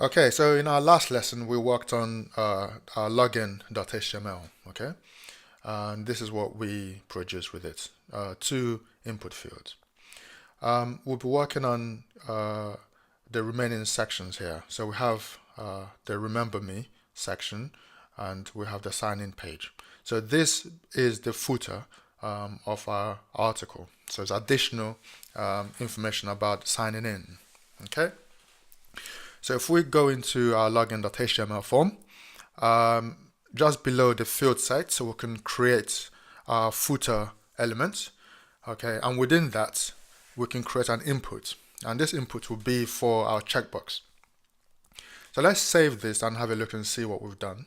Okay, so in our last lesson, we worked on our login.html, okay? And this is what we produce with it, two input fields. We'll be working on the remaining sections here. So we have the Remember Me section, and we have the sign-in page. So this is the footer of our article. So it's additional information about signing in, okay? So if we go into our login.html form, just below the field set, so we can create our footer element, okay, and within that we can create an input, and this input will be for our checkbox. So let's save this and have a look and see what we've done.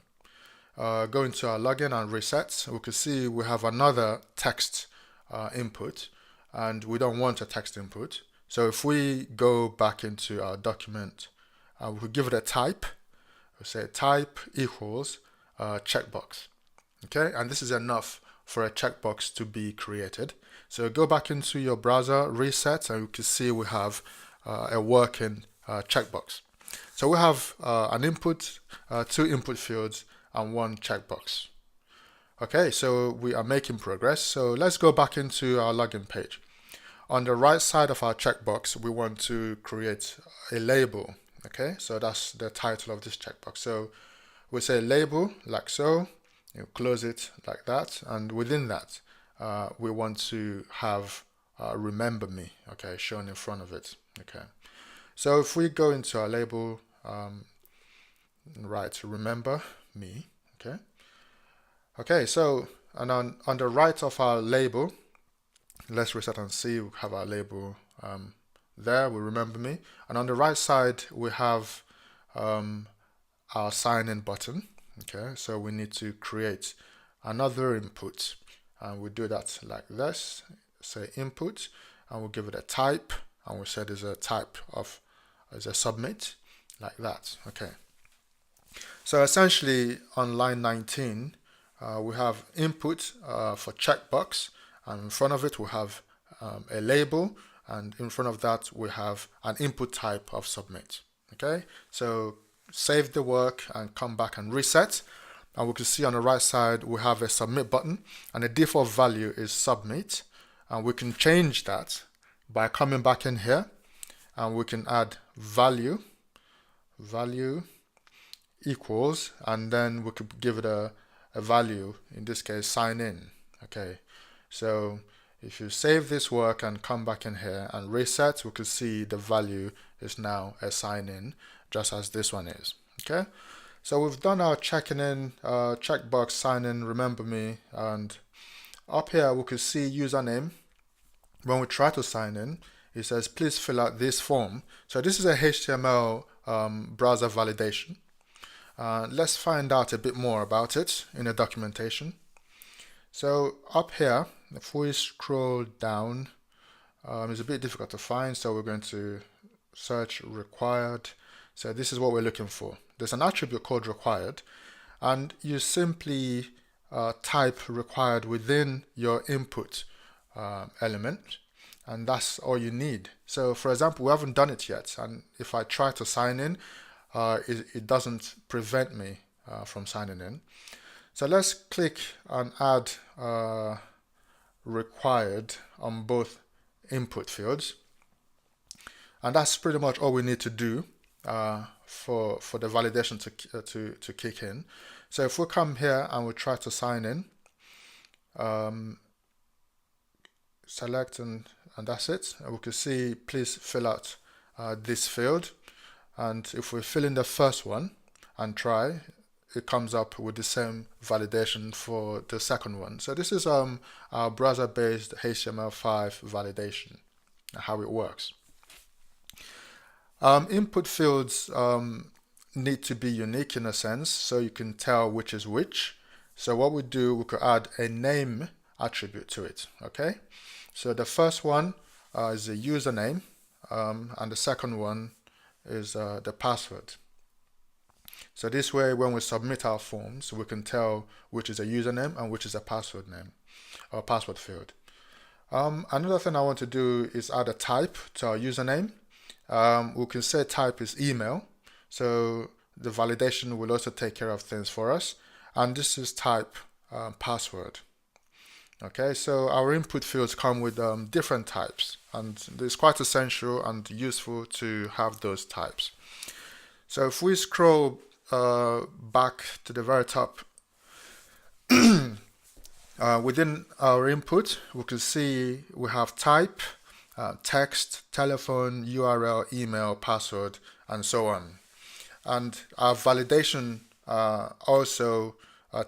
Go into our login and reset. We can see we have another text input, and we don't want a text input. So if we go back into our document, we could give it a type. We'll say type equals checkbox. Okay, and this is enough for a checkbox to be created. So go back into your browser, reset, and you can see we have a working checkbox. So we have an input, two input fields, and one checkbox. Okay, so we are making progress. So let's go back into our login page. On the right side of our checkbox, we want to create a label. Okay, so that's the title of this checkbox. So we say label like so, you close it like that, and within that we want to have Remember Me, okay, shown in front of it. Okay, so if we go into our label, write Remember Me, okay, so and on the right of our label, let's reset and see, we have our label there, we Remember Me, and on the right side we have our sign in button. Okay, so we need to create another input, and we do that like this. Say input, and we'll give it a type, and we say there's a type of as a submit, like that. Okay, so essentially on line 19 we have input for checkbox, and in front of it we have a label, and in front of that we have an input type of submit. Okay, so save the work and come back and reset, and we can see on the right side we have a submit button, and the default value is submit, and we can change that by coming back in here, and we can add value equals, and then we could give it a value, in this case sign in. Okay, so if you save this work and come back in here and reset, we can see the value is now a sign in, just as this one is. Okay, so we've done our checking in, checkbox, sign in, Remember Me, and up here we can see username. When we try to sign in, it says please fill out this form. So this is a HTML browser validation. Let's find out a bit more about it in the documentation. So up here, if we scroll down, it's a bit difficult to find, so we're going to search required. So this is what we're looking for. There's an attribute called required, and you simply type required within your input element, and that's all you need. So for example, we haven't done it yet, and if I try to sign in, it doesn't prevent me from signing in. So let's click and add required on both input fields, and that's pretty much all we need to do for the validation to kick in. So if we come here and we try to sign in, select and that's it, and we can see please fill out this field, and if we fill in the first one and try, it comes up with the same validation for the second one. So this is our browser-based HTML5 validation, how it works. Input fields need to be unique in a sense, so you can tell which is which. So what we do, we could add a name attribute to it. Okay, so the first one is a username, and the second one is the password. So this way, when we submit our forms, we can tell which is a username and which is a password name or password field. Another thing I want to do is add a type to our username. We can say type is email. So the validation will also take care of things for us. And this is type password. Okay, so our input fields come with different types, and it's quite essential and useful to have those types. So if we scroll back to the very top, within our input, we can see we have type, text, telephone, URL, email, password, and so on. And our validation also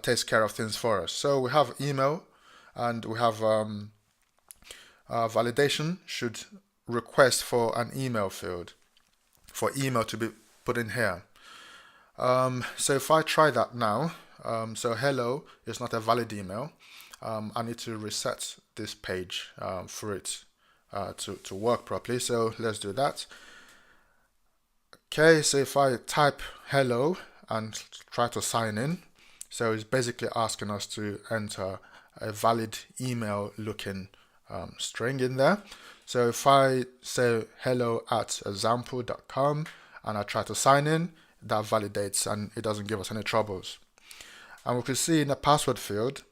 takes care of things for us. So we have email, and we have validation should request for an email field, for email to be put in here. So if I try that now, so hello is not a valid email. I need to reset this page for it to work properly. So let's do that. Okay, so if I type hello and try to sign in, so it's basically asking us to enter a valid email looking string in there. So if I say hello@example.com and I try to sign in, that validates and it doesn't give us any troubles. And we can see in the password field,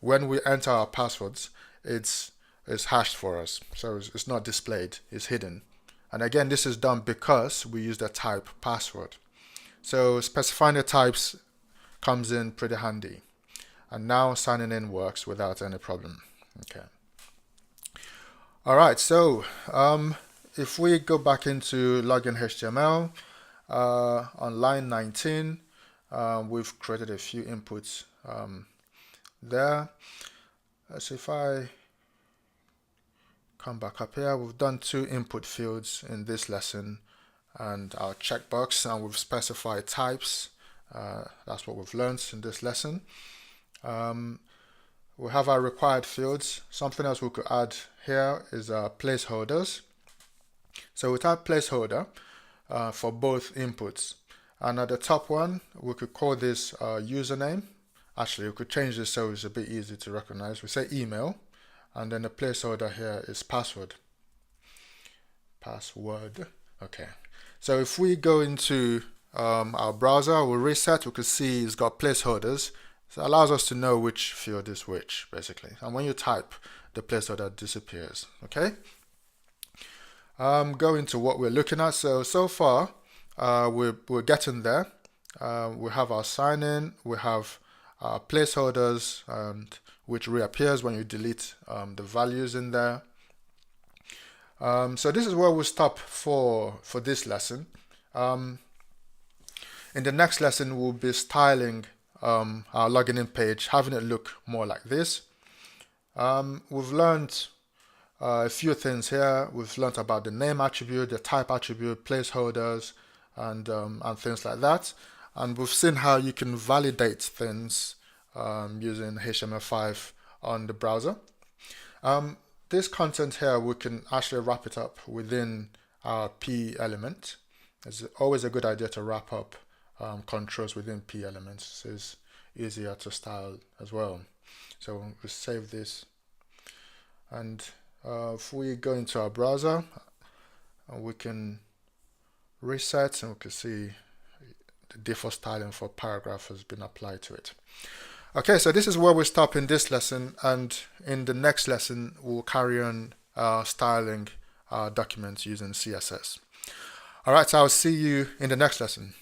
when we enter our passwords, it's hashed for us. So it's not displayed, it's hidden. And again, this is done because we use the type password. So specifying the types comes in pretty handy. And now signing in works without any problem. Okay. All right, so if we go back into login HTML, on line 19, we've created a few inputs there. So if I come back up here, we've done 2 input fields in this lesson and our checkbox, and we've specified types. That's what we've learned in this lesson. We have our required fields. Something else we could add here is placeholders. So we type placeholder for both inputs. And at the top one, we could call this username. Actually, we could change this so it's a bit easy to recognize. We say email, and then the placeholder here is password. Password. Okay. So if we go into our browser, we'll reset, we can see it's got placeholders. So it allows us to know which field is which, basically. And when you type, the placeholder disappears. Okay. Go into what we're looking at. So far, we're getting there. We have our sign in, we have our placeholders, and which reappears when you delete the values in there. So this is where we'll stop for this lesson. In the next lesson, we'll be styling our login in page, having it look more like this. We've learned a few things here. We've learned about the name attribute, the type attribute, placeholders, and things like that. And we've seen how you can validate things using HTML5 on the browser. This content here, we can actually wrap it up within our P element. It's always a good idea to wrap up controls within P elements. It's easier to style as well. So we'll save this. And if we go into our browser, we can reset and we can see the default styling for paragraph has been applied to it. Okay, so this is where we stop in this lesson, and in the next lesson we'll carry on styling our documents using CSS. Alright, so I'll see you in the next lesson.